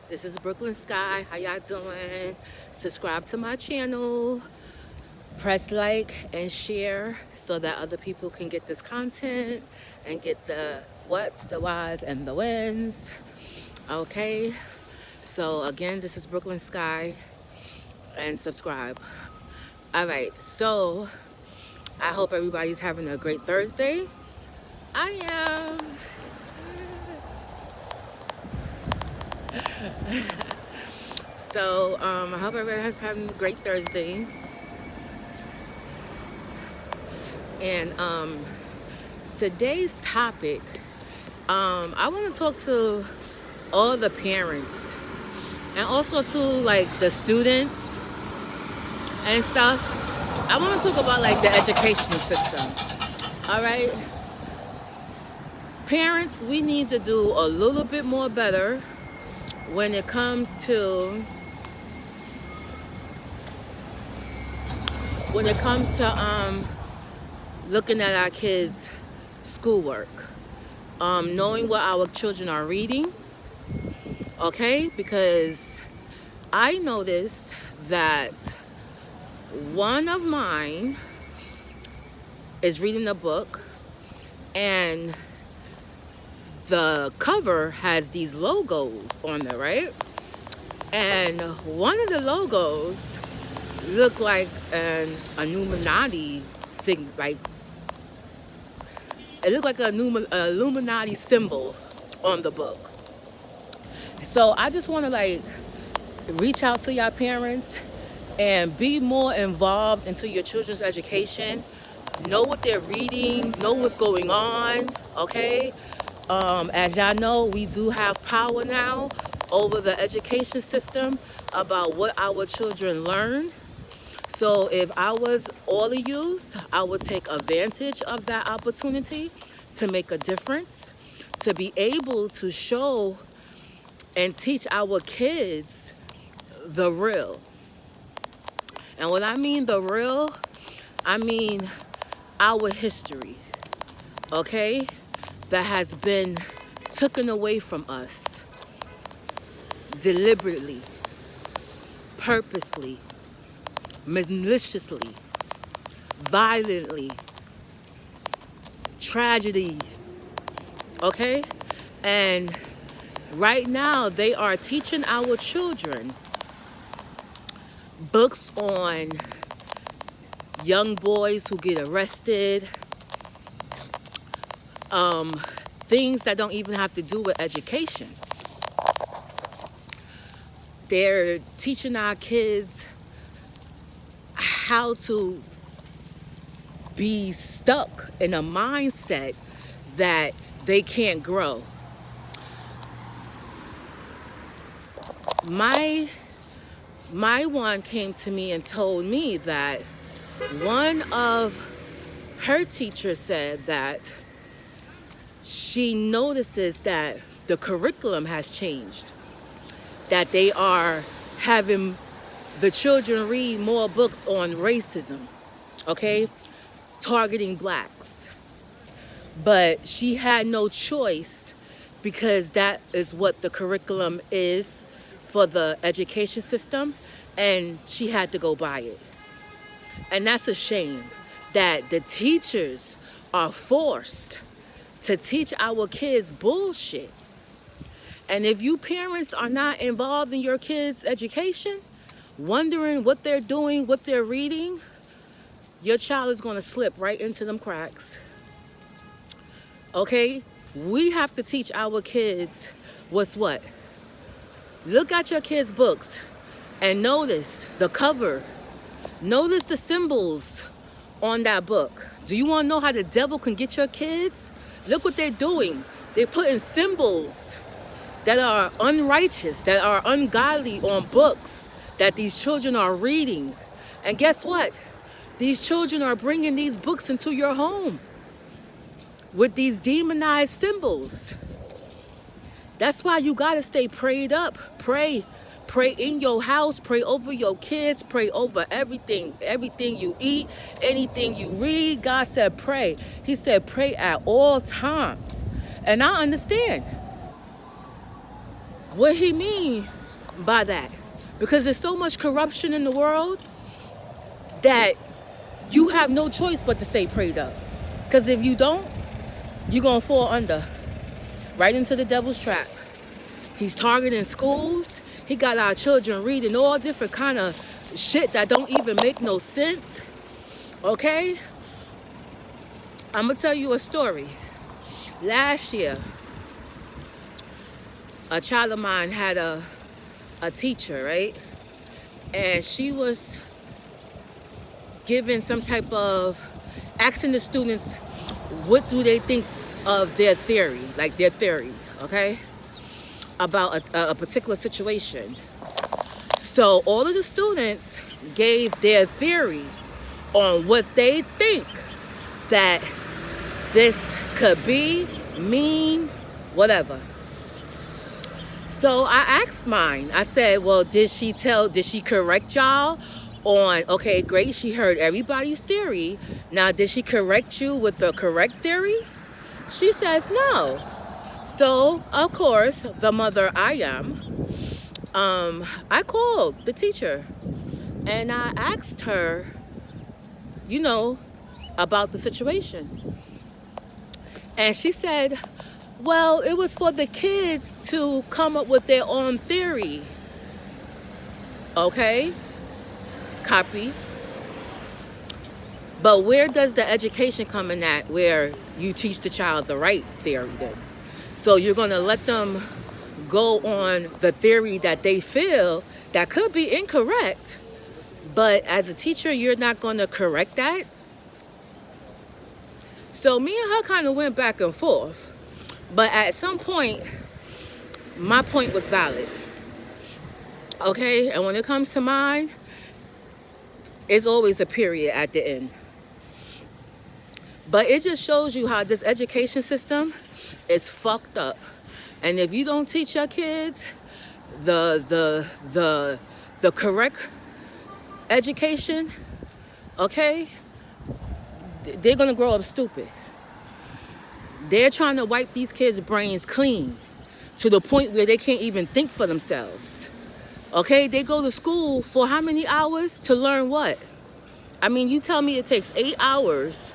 This is Brooklyn Sky. How y'all doing? Subscribe to my channel. Press like and share so that other people can get this content and get the whats, the whys, and the wins. Okay. So again, this is Brooklyn Sky, and subscribe. All right. So I hope everybody's having a great Thursday. I am. So I hope everybody's having a great Thursday. And today's topic, I want to talk to all the parents and also to like the students and stuff. I want to talk about like the education system. All right, parents, we need to do a little bit more better when it comes to looking at our kids' schoolwork, knowing what our children are reading, okay? Because I noticed that one of mine is reading a book, and the cover has these logos on there, right? And one of the logos looked like an Illuminati like it looked like an Illuminati symbol on the book. So I just want to like reach out to your parents and be more involved into your children's education. Know what they're reading, know what's going on, okay? As y'all know, we do have power now over the education system about what our children learn. So if I was all of you, I would take advantage of that opportunity to make a difference, to be able to show and teach our kids the real. And when I mean the real, I mean our history, okay? That has been taken away from us deliberately, purposely, maliciously, violently, tragedy, okay? And right now they are teaching our children books on young boys who get arrested, things that don't even have to do with education. They're teaching our kids how to be stuck in a mindset that they can't grow. My one came to me and told me that one of her teachers said that she notices that the curriculum has changed, that they are having the children read more books on racism, okay, targeting blacks. But she had no choice because that is what the curriculum is for the education system, and she had to go by it. And that's a shame that the teachers are forced to teach our kids bullshit. And if you parents are not involved in your kids' education, wondering what they're doing, what they're reading, your child is going to slip right into them cracks. Okay? We have to teach our kids what's what. Look at your kids' books and notice the cover. Notice the symbols on that book. Do you want to know how the devil can get your kids? Look what they're doing. They're putting symbols that are unrighteous, that are ungodly on books that these children are reading. And guess what? These children are bringing these books into your home with these demonized symbols. That's why you got to stay prayed up. Pray in your house, pray over your kids, pray over everything you eat, anything you read. God said pray. He said pray at all times. And I understand what he mean by that. Because there's so much corruption in the world that you have no choice but to stay prayed up. Because if you don't, you're going to fall under, right into the devil's trap. He's targeting schools. He got our children reading all different kind of shit that don't even make no sense. Okay? I'm going to tell you a story. Last year, a child of mine had a teacher, right? And she was giving some type of, asking the students, what do they think of their theory, like their theory, okay? About a particular situation. So all of the students gave their theory on what they think that this could be, mean, whatever. So I asked mine. I said, well, did she correct y'all on, okay, great, she heard everybody's theory. Now, did she correct you with the correct theory? She says no. So, of course, the mother I am, I called the teacher and I asked her, about the situation. And she said, well, it was for the kids to come up with their own theory. Okay? Copy. But where does the education come in at where you teach the child the right theory then? So you're going to let them go on the theory that they feel that could be incorrect, but as a teacher, you're not going to correct that? So me and her kind of went back and forth. But at some point, my point was valid. Okay? And when it comes to mine, it's always a period at the end. But it just shows you how this education system is fucked up. And if you don't teach your kids the correct education, okay, they're gonna grow up stupid. They're trying to wipe these kids' brains clean to the point where they can't even think for themselves. Okay, they go to school for how many hours to learn what? I mean, you tell me it takes 8 hours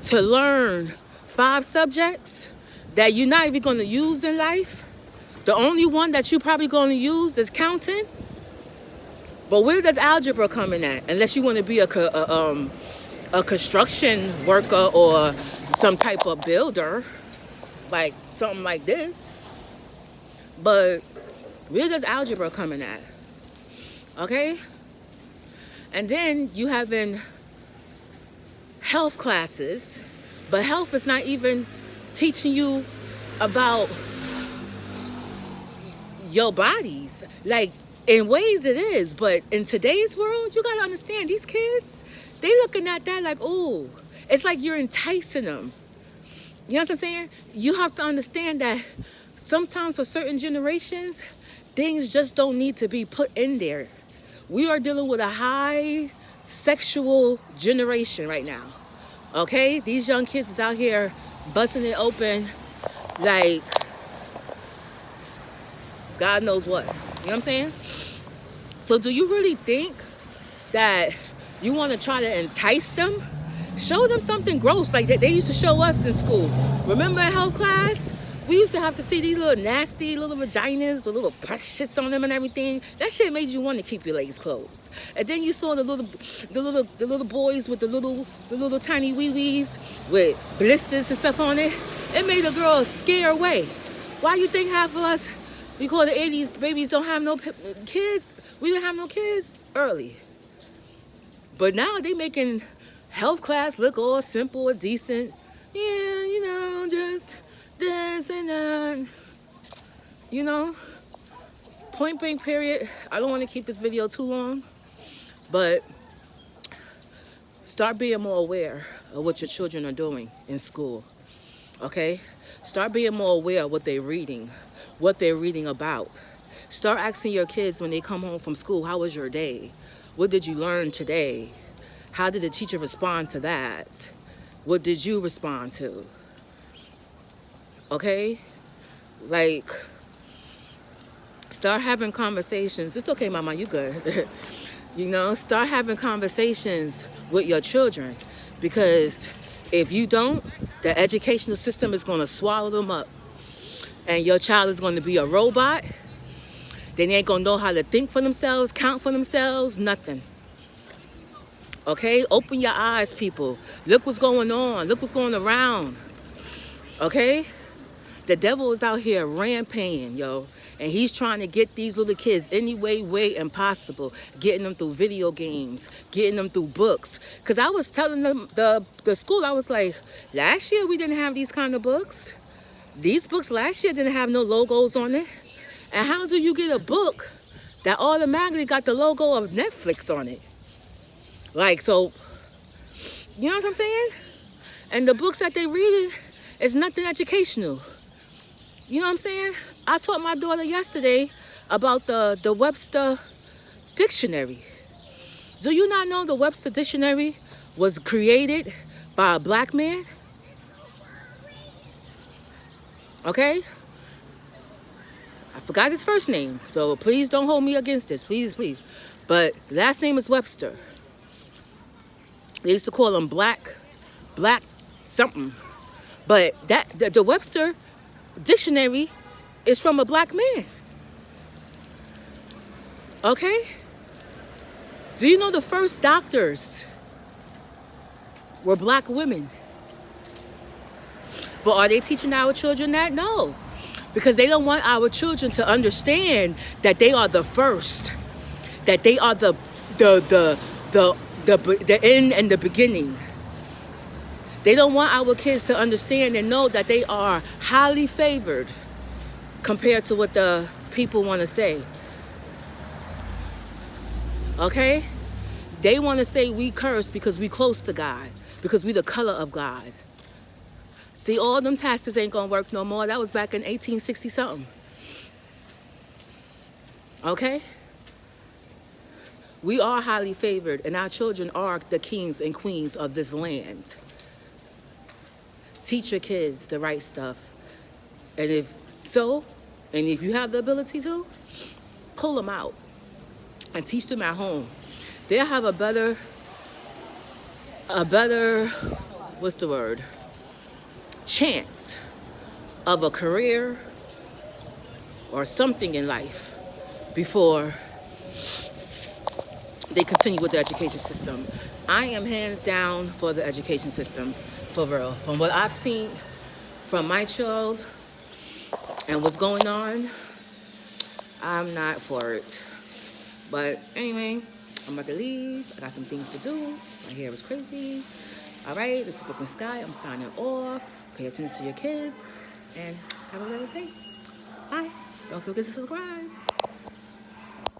to learn 5 subjects that you're not even going to use in life. The only one that you're probably going to use is counting. But where does algebra come in at? Unless you want to be a construction worker or some type of builder, like something like this. But where does algebra come in at? Okay? And then you have in health classes, but health is not even teaching you about your bodies. Like, in ways it is, but in today's world, you gotta understand, these kids, they looking at that like, ooh, it's like you're enticing them. You know what I'm saying? You have to understand that sometimes for certain generations, things just don't need to be put in there. We are dealing with a high sexual generation right now. Okay? These young kids is out here busting it open like God knows what. You know what I'm saying? So do you really think that you want to try to entice them? Show them something gross like that they used to show us in school. Remember in health class? We used to have to see these little nasty little vaginas with little pus shits on them and everything. That shit made you want to keep your legs closed. And then you saw the little boys with the little tiny wee-wees with blisters and stuff on it. It made a girl scare away. Why you think half of us, because the 80s babies don't have no kids? We didn't have no kids early. But now they making health class look all simple and decent. Yeah, just this and that. Point blank period. I don't want to keep this video too long, but start being more aware of what your children are doing in school. Okay? Start being more aware of what they're reading about. Start asking your kids when they come home from school, how was your day? What did you learn today? How did the teacher respond to that? What did you respond to? Okay? Like, Start having conversations. It's okay, mama, you good. You know, start having conversations with your children, because if you don't, the educational system is going to swallow them up, and your child is going to be a robot. They ain't going to know how to think for themselves, count for themselves, nothing. Okay? Open your eyes, people. Look what's going on. Look what's going around. Okay? The devil is out here rampaging, yo. And he's trying to get these little kids any way impossible. Getting them through video games. Getting them through books. Because I was telling them, the school, I was like, last year we didn't have these kind of books. These books last year didn't have no logos on it. And how do you get a book that automatically got the logo of Netflix on it? Like, so, you know what I'm saying? And the books that they reading is nothing educational. You know what I'm saying? I taught my daughter yesterday about the Webster Dictionary. Do you not know the Webster Dictionary was created by a black man? Okay? I forgot his first name, so please don't hold me against this. Please, please. But last name is Webster. They used to call him black something. But the Webster Dictionary is from a black man. Okay? Do you know the first doctors were black women? But are they teaching our children that? No. Because they don't want our children to understand that they are the first. That they are the end and the beginning. They don't want our kids to understand and know that they are highly favored compared to what the people want to say. Okay? They want to say we curse because we close to God, because we the color of God. See, all them taxes ain't gonna work no more. That was back in 1860 something. Okay? We are highly favored, and our children are the kings and queens of this land. Teach your kids the right stuff. And if you have the ability to, pull them out and teach them at home. They'll have a better, what's the word? Chance of a career or something in life before they continue with the education system. I am hands down for the education system, for real. From what I've seen from my child and what's going on, I'm not for it. But anyway, I'm about to leave. I got some things to do. My hair is crazy. All right, this is Brooklyn Sky. I'm signing off. Pay attention to your kids and have a great day. Bye. Don't forget to subscribe.